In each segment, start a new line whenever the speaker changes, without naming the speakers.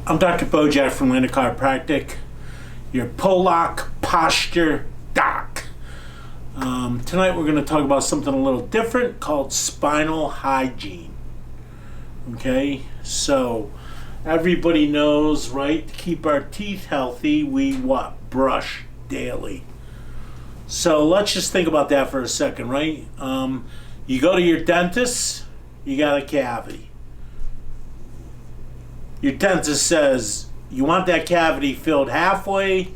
I'm Dr. Bojack from Atlanta Chiropractic, your Polak posture doc. Tonight we're going to talk about something a little different called spinal hygiene. Okay, so everybody knows, right, to keep our teeth healthy, we what? Brush daily. So let's just think about that for a second, right? You go to your dentist, you got a cavity. Your dentist says you want that cavity filled halfway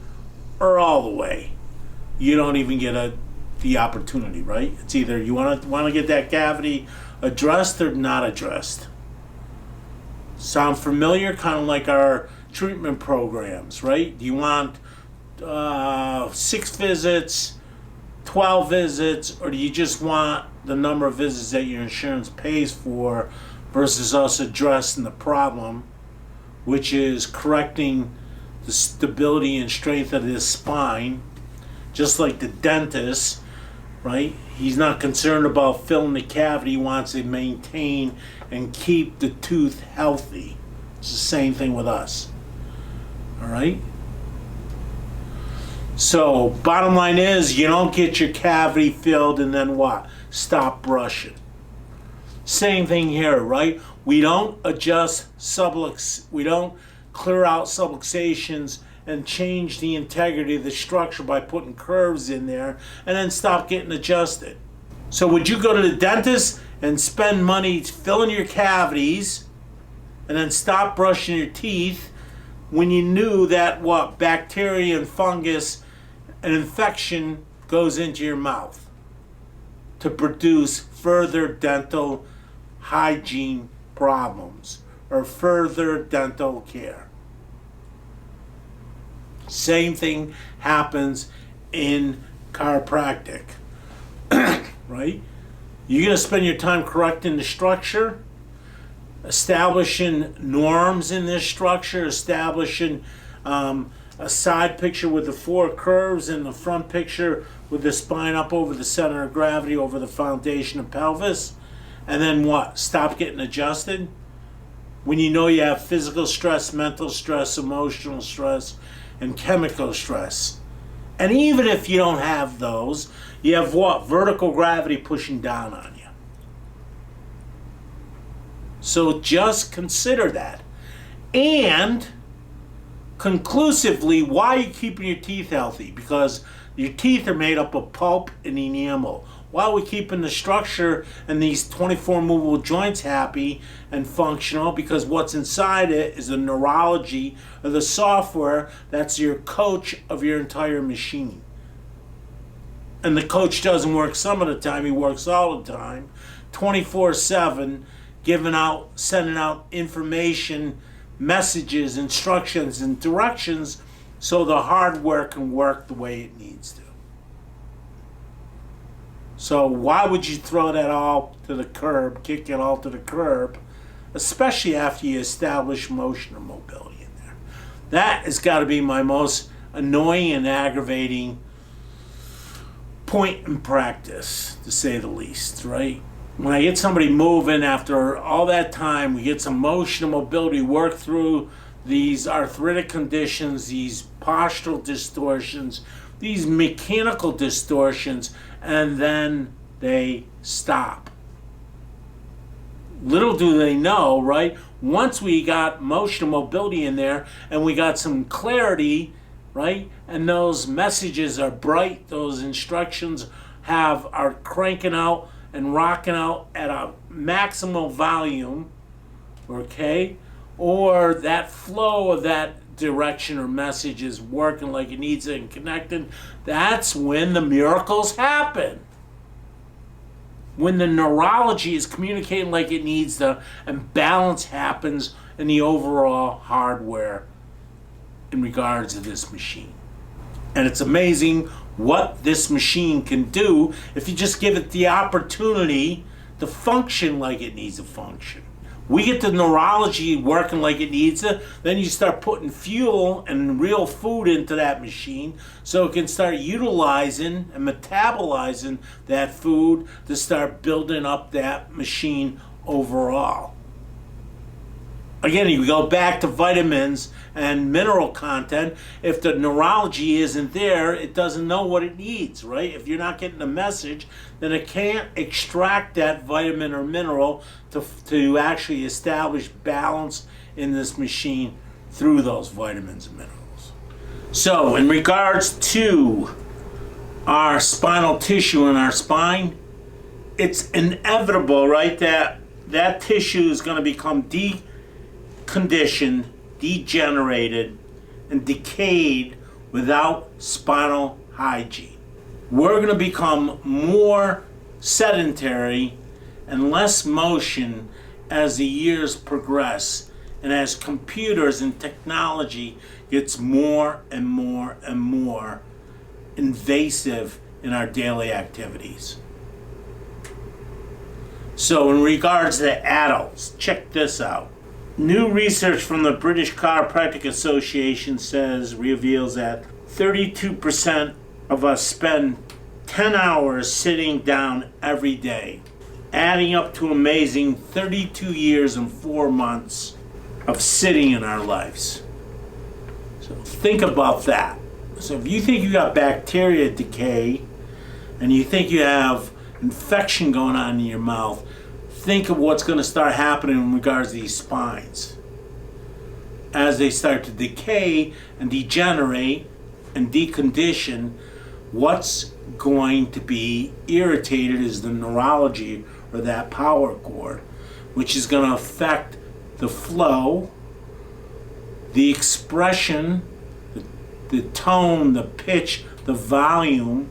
or all the way. You don't even get the opportunity, right? It's either you want to get that cavity addressed or not addressed. Sound familiar? Kind of like our treatment programs, right? Do you want 6 visits, 12 visits, or do you just want the number of visits that your insurance pays for versus us addressing the problem, which is correcting the stability and strength of his spine, just like the dentist, right? He's not concerned about filling the cavity, he wants to maintain and keep the tooth healthy. It's the same thing with us, all right? So, bottom line is, you don't get your cavity filled and then what? Stop brushing. Same thing here, right? We don't adjust we don't clear out subluxations and change the integrity of the structure by putting curves in there and then stop getting adjusted. So would you go to the dentist and spend money filling your cavities and then stop brushing your teeth when you knew that what? Bacteria and fungus and infection goes into your mouth to produce further dental hygiene problems or further dental care. Same thing happens in chiropractic, right? You're going to spend your time correcting the structure, establishing norms in this structure, establishing a side picture with the 4 curves and the front picture with the spine up over the center of gravity, over the foundation of pelvis. And then what? Stop getting adjusted? When you know you have physical stress, mental stress, emotional stress, and chemical stress. And even if you don't have those, you have what? Vertical gravity pushing down on you. So just consider that. And conclusively, why are you keeping your teeth healthy? Because your teeth are made up of pulp and enamel. Why are we keeping the structure and these 24 movable joints happy and functional? Because what's inside it is the neurology of the software that's your coach of your entire machine. And the coach doesn't work some of the time, he works all the time, 24/7, sending out information, messages, instructions, and directions so the hardware can work the way it needs to. So why would you throw that all to the curb, kick it all to the curb, especially after you establish motion or mobility in there? That has got to be my most annoying and aggravating point in practice, to say the least, right? When I get somebody moving after all that time, we get some motion and mobility, work through these arthritic conditions, these postural distortions, these mechanical distortions, and then they stop. Little do they know, right? Once we got motion and mobility in there and we got some clarity, right? And those messages are bright, those instructions are cranking out and rocking out at a maximal volume, okay? Or that flow of that direction or message is working like it needs to and connected, that's when the miracles happen. When the neurology is communicating like it needs to and balance happens in the overall hardware in regards to this machine. And it's amazing what this machine can do if you just give it the opportunity to function like it needs to function. We get the neurology working like it needs to, then you start putting fuel and real food into that machine so it can start utilizing and metabolizing that food to start building up that machine overall. Again, you go back to vitamins and mineral content. If the neurology isn't there, it doesn't know what it needs, right? If you're not getting the message, then it can't extract that vitamin or mineral to actually establish balance in this machine through those vitamins and minerals. So, in regards to our spinal tissue in our spine, it's inevitable, right, that tissue is going to become deconditioned, degenerated, and decayed without spinal hygiene. We're going to become more sedentary and less motion as the years progress, and as computers and technology gets more and more and more invasive in our daily activities. So in regards to adults, check this out. New research from the British Chiropractic Association reveals that 32% of us spend 10 hours sitting down every day, adding up to amazing 32 years and 4 months of sitting in our lives. So think about that. So if you think you got bacteria decay and you think you have infection going on in your mouth, think of what's going to start happening in regards to these spines. As they start to decay and degenerate and decondition, what's going to be irritated is the neurology, or that power cord, which is going to affect the flow, the expression, the tone, the pitch, the volume,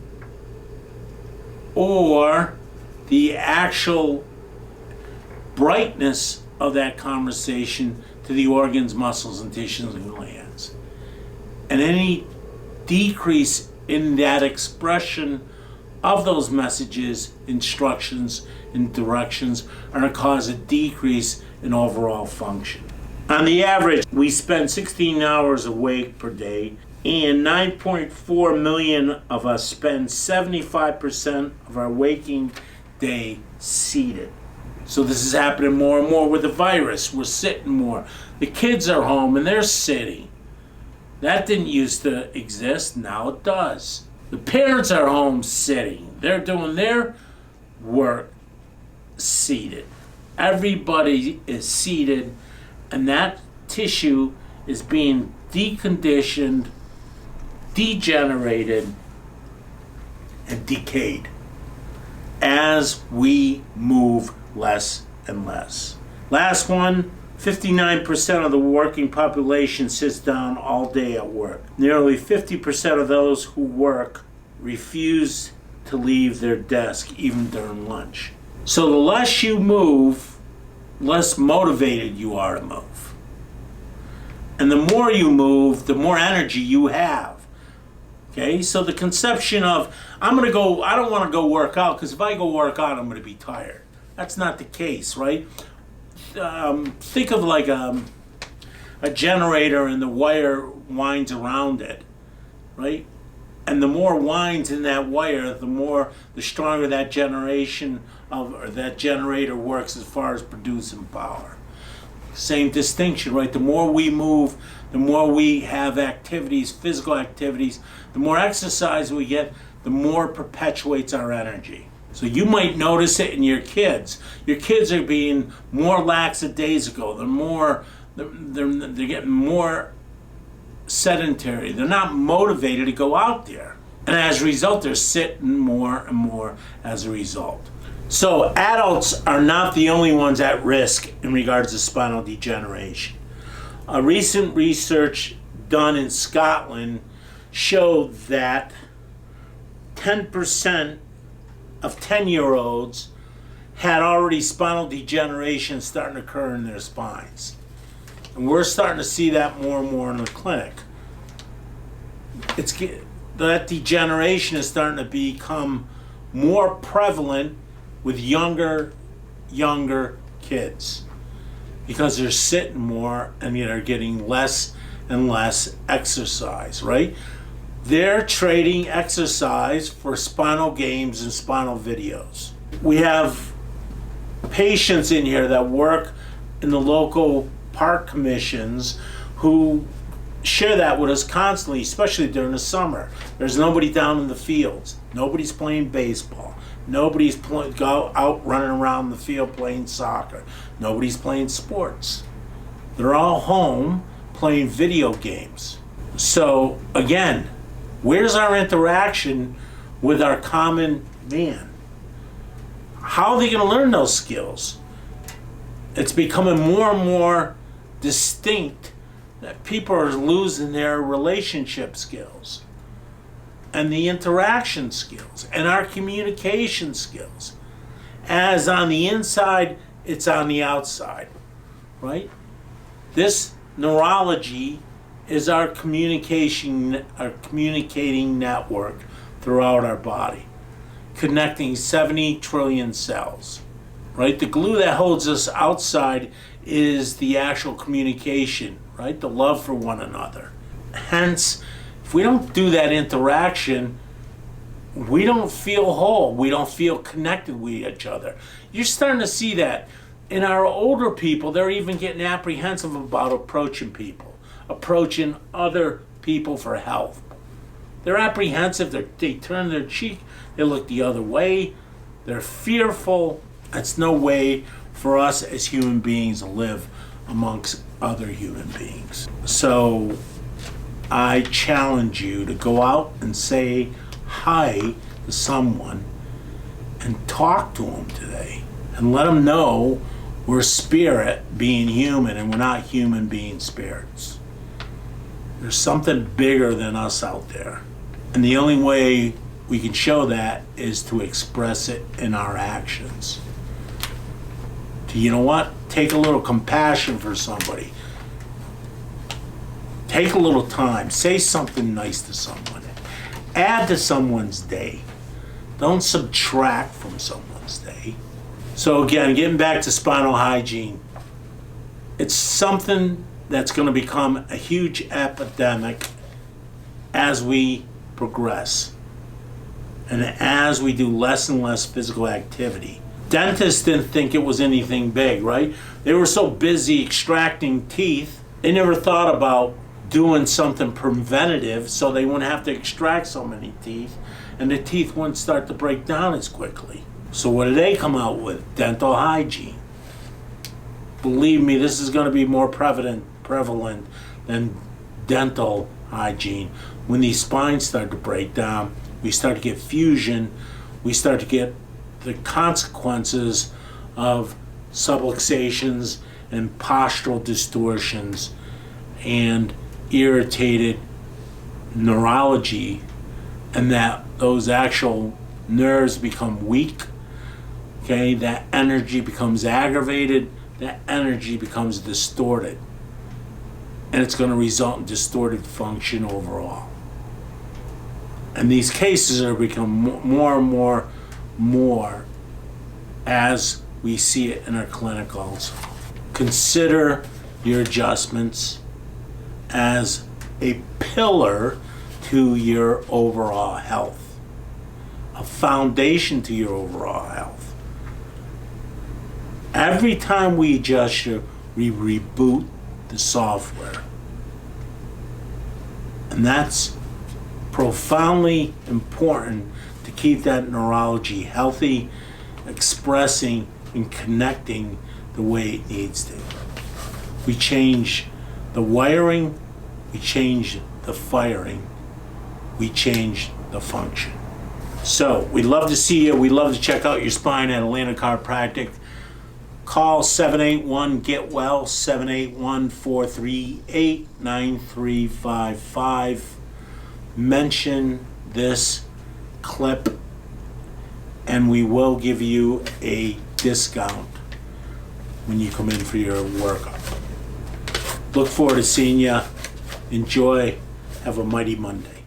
or the actual brightness of that conversation to the organs, muscles, and tissues and glands. And any decrease in that expression of those messages, instructions, and directions are going to cause a decrease in overall function. On the average, we spend 16 hours awake per day, and 9.4 million of us spend 75% of our waking day seated. So this is happening more and more with the virus. We're sitting more. The kids are home and they're sitting. That didn't used to exist, now it does. The parents are home sitting. They're doing their work seated. Everybody is seated, and that tissue is being deconditioned, degenerated, and decayed as we move less and less. Last one, 59% of the working population sits down all day at work. Nearly 50% of those who work refuse to leave their desk even during lunch. So the less you move, less motivated you are to move. And the more you move, the more energy you have. Okay, so the conception of, I don't want to go work out, because if I go work out, I'm going to be tired. That's not the case, right? Think of like a generator and the wire winds around it, right? And the more winds in that wire, the stronger that that generator works as far as producing power. Same distinction, right? The more we move, the more we have activities, physical activities, the more exercise we get, the more it perpetuates our energy. So you might notice it in your kids. Your kids are being more lackadaisical. They're getting more sedentary. They're not motivated to go out there. And as a result, they're sitting more and more as a result. So adults are not the only ones at risk in regards to spinal degeneration. A recent research done in Scotland showed that 10% of 10-year-olds had already spinal degeneration starting to occur in their spines. And we're starting to see that more and more in the clinic. That degeneration is starting to become more prevalent with younger kids, because they're sitting more and they're getting less and less exercise, right? They're trading exercise for spinal games and spinal videos. We have patients in here that work in the local park commissions who share that with us constantly, especially during the summer. There's nobody down in the fields. Nobody's playing baseball. Nobody's out running around the field playing soccer. Nobody's playing sports. They're all home playing video games. So again, where's our interaction with our common man? How are they going to learn those skills? It's becoming more and more distinct that people are losing their relationship skills and the interaction skills and our communication skills. As on the inside, it's on the outside, right? This neurology is our communicating network throughout our body, connecting 70 trillion cells, right? The glue that holds us outside is the actual communication, right? The love for one another. Hence, if we don't do that interaction, we don't feel whole. We don't feel connected with each other. You're starting to see that in our older people. They're even getting apprehensive about approaching people, approaching other people for help. They're apprehensive. They turn their cheek. They look the other way. They're fearful. That's no way for us as human beings to live amongst other human beings. So I challenge you to go out and say hi to someone and talk to them today and let them know we're spirit being human and we're not human being spirits. There's something bigger than us out there. And the only way we can show that is to express it in our actions. You know what? Take a little compassion for somebody. Take a little time. Say something nice to someone. Add to someone's day. Don't subtract from someone's day. So again, getting back to spinal hygiene, it's something that's going to become a huge epidemic as we progress and as we do less and less physical activity. Dentists didn't think it was anything big, right? They were so busy extracting teeth, they never thought about doing something preventative so they wouldn't have to extract so many teeth and the teeth wouldn't start to break down as quickly. So what did they come out with? Dental hygiene. Believe me, this is going to be more prevalent than dental hygiene. When these spines start to break down, we start to get fusion, we start to get the consequences of subluxations and postural distortions and irritated neurology, and that those actual nerves become weak. Okay, that energy becomes aggravated, that energy becomes distorted, and it's going to result in distorted function overall. And these cases are becoming more and more as we see it in our clinicals. Consider your adjustments as a pillar to your overall health, a foundation to your overall health. Every time we adjust you, we reboot the software. And that's profoundly important to keep that neurology healthy, expressing and connecting the way it needs to. We change the wiring, we change the firing, we change the function. So we'd love to see you. We'd love to check out your spine at Atlanta Chiropractic. Call 781-GET-WELL, 781-438-9355. Mention this clip and we will give you a discount when you come in for your workup. Look forward to seeing you. Enjoy. Have a mighty Monday.